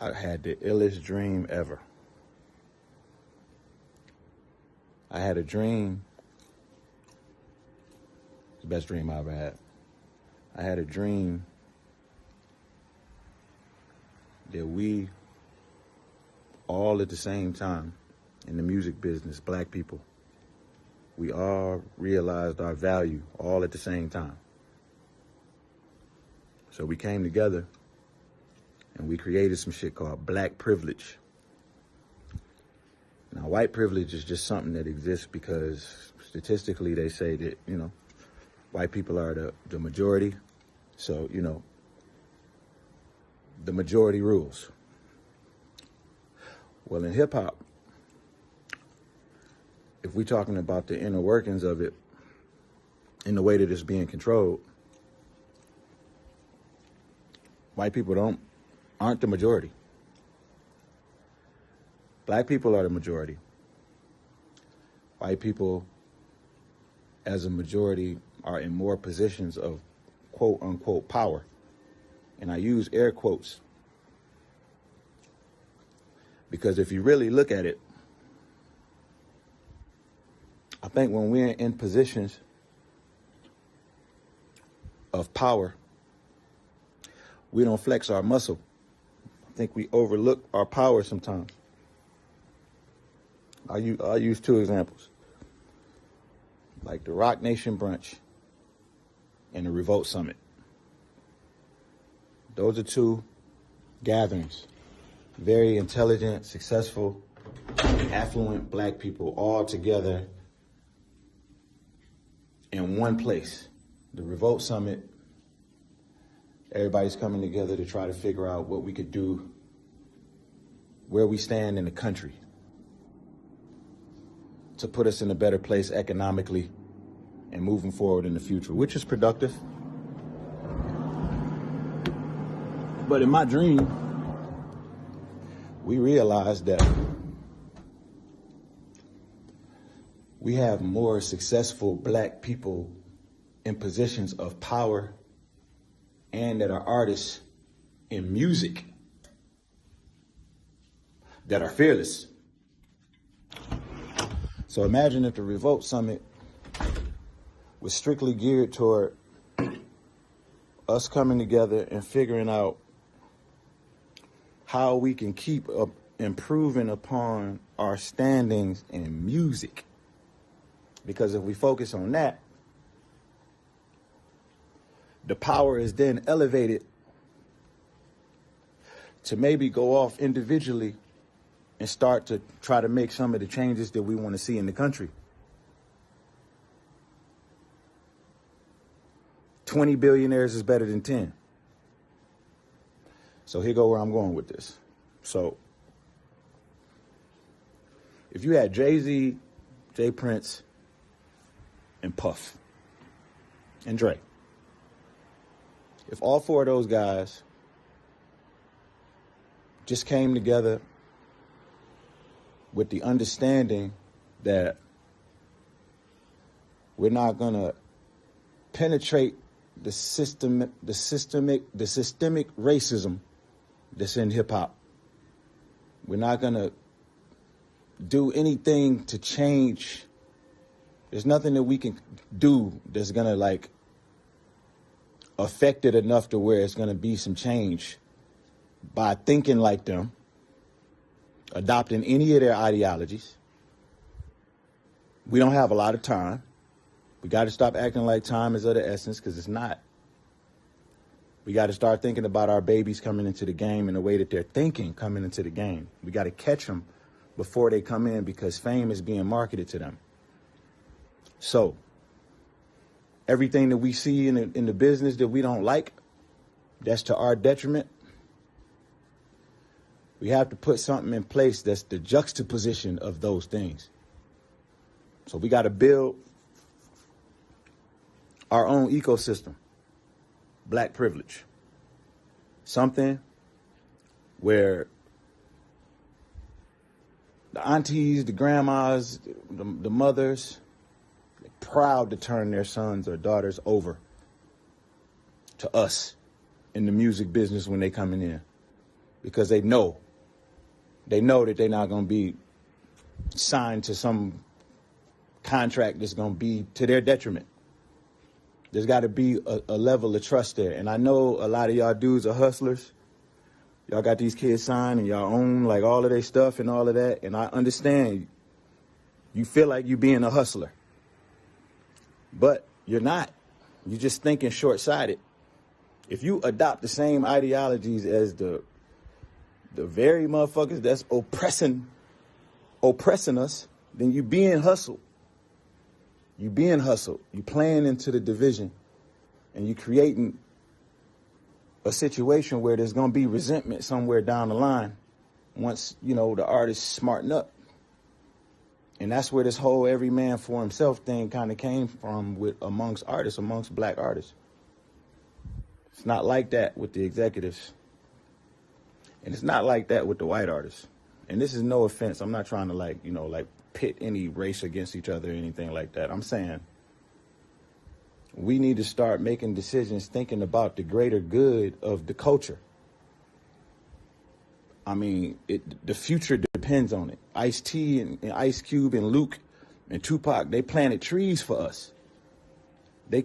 I had the illest dream ever. I had a dream, the best dream I ever had. I had a dream that we all at the same time in the music business, black people, we all realized our value all at the same time. So we came together and we created some shit called black privilege. Now, white privilege is just something that exists because statistically they say that, white people are the majority. So, the majority rules. Well, in hip hop, if we're talking about the inner workings of it in the way that it's being controlled, white people aren't the majority. Black people are the majority. White people, as a majority, are in more positions of quote unquote power. And I use air quotes because if you really look at it, I think when we're in positions of power, we don't flex our muscle. I think we overlook our power sometimes. I'll use two examples. Like the Rock Nation brunch and the Revolt Summit. Those are two gatherings. Very intelligent, successful, affluent black people all together in one place. The Revolt Summit, everybody's coming together to try to figure out what we could do, where we stand in the country, to put us in a better place economically and moving forward in the future, which is productive. But in my dream, we realized that we have more successful black people in positions of power and that are artists in music that are fearless. So imagine if the Revolt Summit was strictly geared toward us coming together and figuring out how we can keep improving upon our standings in music. Because if we focus on that, the power is then elevated to maybe go off individually and start to try to make some of the changes that we want to see in the country. 20 billionaires is better than 10. So here go where I'm going with this. So if you had Jay-Z, Jay Prince, and Puff, and Dre, if all four of those guys just came together with the understanding that we're not gonna penetrate the systemic racism that's in hip hop. We're not gonna do anything to change. There's nothing that we can do that's gonna affect it enough to where it's gonna be some change by thinking like them, adopting any of their ideologies. We don't have a lot of time. We got to stop acting like time is of the essence, because it's not. We got to start thinking about our babies coming into the game in the way that they're thinking coming into the game. We got to catch them before they come in, because fame is being marketed to them. So everything that we see in the business that we don't like, that's to our detriment. We have to put something in place that's the juxtaposition of those things. So we got to build our own ecosystem, black privilege. Something where the aunties, the grandmas, the mothers, they're proud to turn their sons or daughters over to us in the music business when they coming in. because they know that they're not going to be signed to some contract that's going to be to their detriment. There's got to be a level of trust there. And I know a lot of y'all dudes are hustlers. Y'all got these kids signed and y'all own like all of their stuff and all of that. And I understand you feel like you being a hustler, but you're not. You're just thinking short-sighted. If you adopt the same ideologies as the very motherfuckers that's oppressing us, then you being hustled. You being hustled. You playing into the division, and you creating a situation where there's gonna be resentment somewhere down the line once, you know, the artists smarten up. And that's where this whole every man for himself thing kind of came from amongst black artists. It's not like that with the executives. And it's not like that with the white artists. And this is no offense. I'm not trying to pit any race against each other or anything like that. I'm saying we need to start making decisions thinking about the greater good of the culture. I mean, the future depends on it. Ice-T and Ice Cube and Luke and Tupac, they planted trees for us. They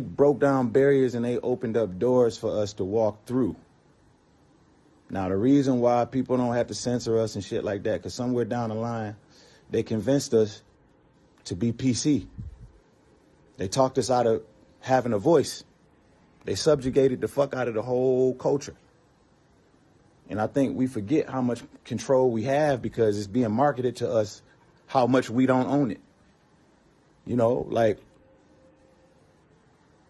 broke down barriers and they opened up doors for us to walk through. Now, the reason why people don't have to censor us and shit like that, because somewhere down the line, they convinced us to be PC. They talked us out of having a voice. They subjugated the fuck out of the whole culture. And I think we forget how much control we have because it's being marketed to us how much we don't own it. You know, like,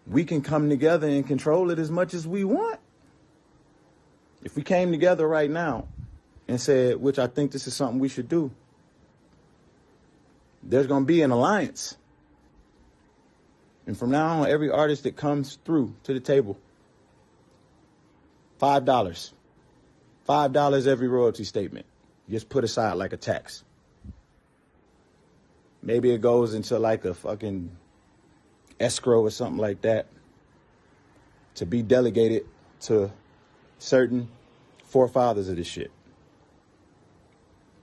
we can come together and control it as much as we want. If we came together right now and said, which I think this is something we should do, there's going to be an alliance. And from now on, every artist that comes through to the table, $5. $5 every royalty statement. Just put aside like a tax. Maybe it goes into like a fucking escrow or something like that to be delegated to certain forefathers of this shit.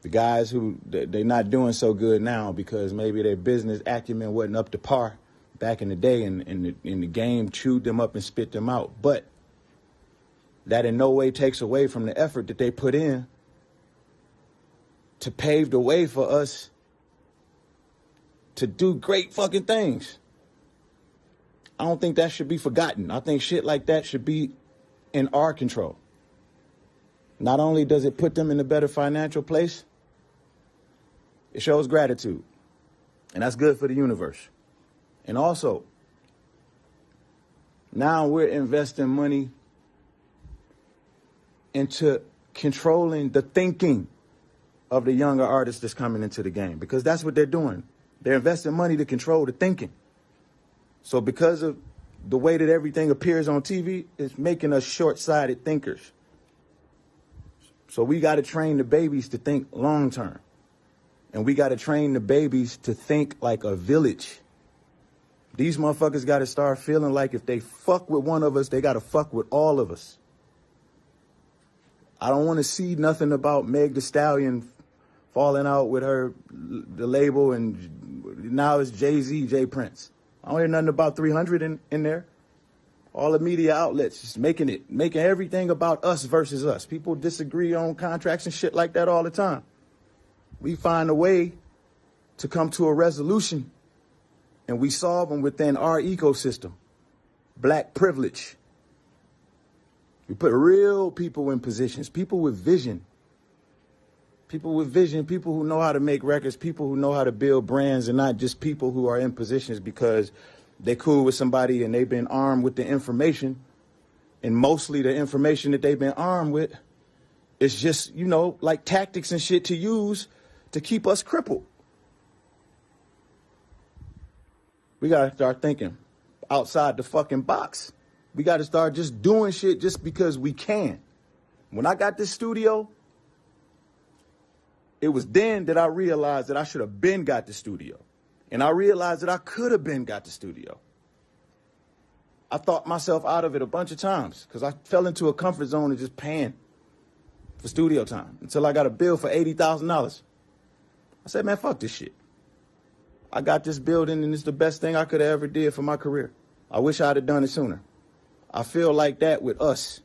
The guys who they're not doing so good now because maybe their business acumen wasn't up to par back in the day and the game chewed them up and spit them out. But that in no way takes away from the effort that they put in to pave the way for us to do great fucking things. I don't think that should be forgotten. I think shit like that should be in our control. Not only does it put them in a better financial place, it shows gratitude. And that's good for the universe. And also, now we're investing money into controlling the thinking of the younger artists that's coming into the game, because that's what they're doing. They're investing money to control the thinking. So because of the way that everything appears on TV, it's making us short-sighted thinkers. So we got to train the babies to think long-term. And we got to train the babies to think like a village. These motherfuckers got to start feeling like if they fuck with one of us, they got to fuck with all of us. I don't want to see nothing about Meg Thee Stallion falling out with the label, and now it's Jay-Z, Jay Prince. I don't hear nothing about 300 in there. All the media outlets just making everything about us versus us. People disagree on contracts and shit like that all the time. We find a way to come to a resolution, and we solve them within our ecosystem. Black privilege. We put real people in positions, people with vision. People with vision, people who know how to make records, people who know how to build brands, and not just people who are in positions because they cool with somebody and they've been armed with the information. And mostly the information that they've been armed with is just, you know, like tactics and shit to use to keep us crippled. We got to start thinking outside the fucking box. We got to start just doing shit just because we can. When I got this studio, it was then that I realized that I should have been got the studio. And I realized that I could have been got the studio. I thought myself out of it a bunch of times because I fell into a comfort zone of just paying for studio time until I got a bill for $80,000. I said, man, fuck this shit. I got this building and it's the best thing I could have ever did for my career. I wish I'd have done it sooner. I feel like that with us.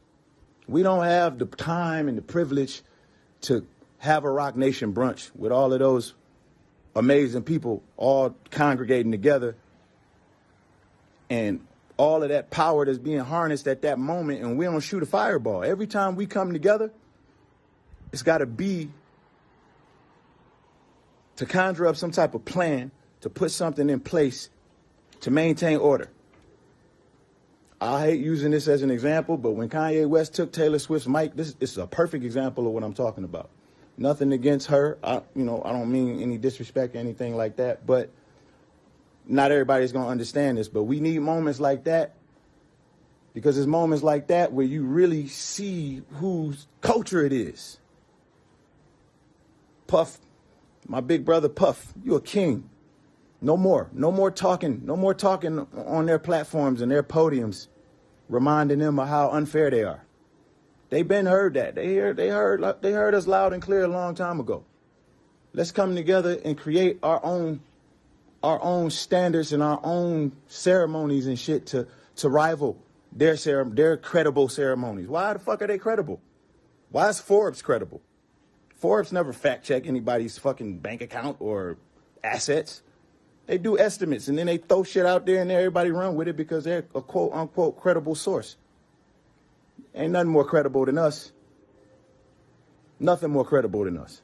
We don't have the time and the privilege to have a Rock Nation brunch with all of those amazing people all congregating together and all of that power that's being harnessed at that moment, and we don't shoot a fireball. Every time we come together, it's got to be to conjure up some type of plan to put something in place to maintain order. I hate using this as an example, but when Kanye West took Taylor Swift's mic, this is a perfect example of what I'm talking about. Nothing against her. I don't mean any disrespect or anything like that, but not everybody's going to understand this. But we need moments like that, because it's moments like that where you really see whose culture it is. Puff, my big brother Puff, you a king. No more talking on their platforms and their podiums, reminding them of how unfair they are. They've been heard that. They heard us loud and clear a long time ago. Let's come together and create our own standards and our own ceremonies and shit to rival their credible ceremonies. Why the fuck are they credible? Why is Forbes credible? Forbes never fact check anybody's fucking bank account or assets. They do estimates and then they throw shit out there and everybody run with it because they're a quote unquote credible source. Ain't nothing more credible than us. Nothing more credible than us.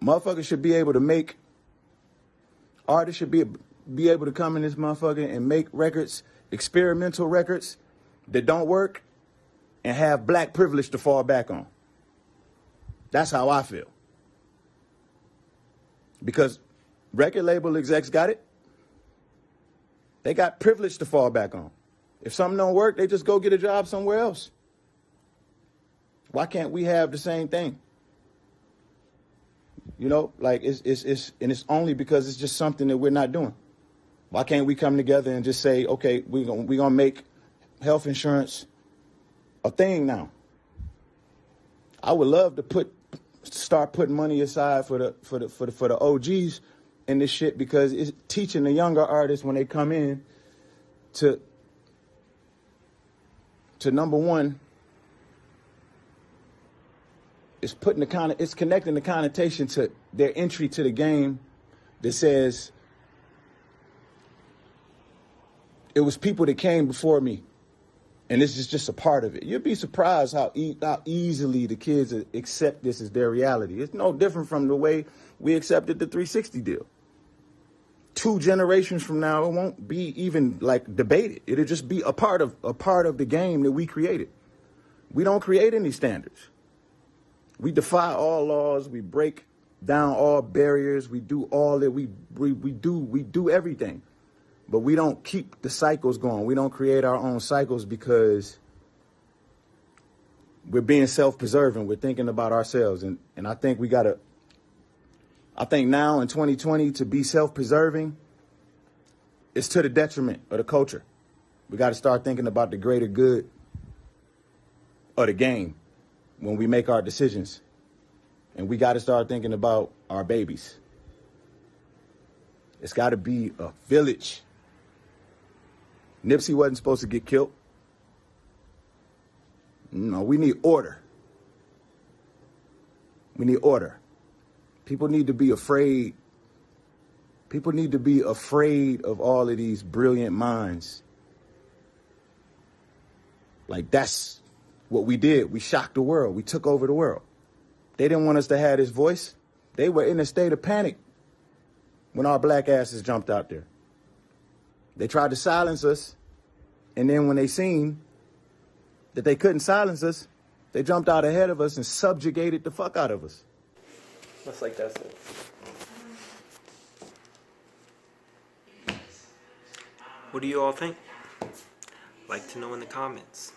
Motherfuckers should be able to make, artists should be able to come in this motherfucker and make records, experimental records that don't work and have black privilege to fall back on. That's how I feel. Because record label execs got it. They got privilege to fall back on. If something don't work, they just go get a job somewhere else. Why can't we have the same thing? You know, like it's only because it's just something that we're not doing. Why can't we come together and just say, okay, we're gonna make health insurance a thing now? I would love to start putting money aside for the OGs in this shit, because it's teaching the younger artists when they come in to number one, it's connecting the connotation to their entry to the game that says it was people that came before me, and this is just a part of it. You'd be surprised how easily the kids accept this as their reality. It's no different from the way we accepted the 360 deal. 2 generations from now, it won't be even like debated. It'll just be a part of the game that we created. We don't create any standards. We defy all laws. We break down all barriers. We do all that we do everything. But we don't keep the cycles going. We don't create our own cycles because we're being self-preserving. We're thinking about ourselves. And I think I think now in 2020 to be self-preserving is to the detriment of the culture. We got to start thinking about the greater good of the game when we make our decisions. And we got to start thinking about our babies. It's got to be a village. Nipsey wasn't supposed to get killed. No, we need order. We need order. People need to be afraid. People need to be afraid of all of these brilliant minds. Like, that's what we did. We shocked the world. We took over the world. They didn't want us to have this voice. They were in a state of panic when our black asses jumped out there. They tried to silence us, and then when they seen that they couldn't silence us, they jumped out ahead of us and subjugated the fuck out of us. That's like that's it. What do you all think? Like to know in the comments.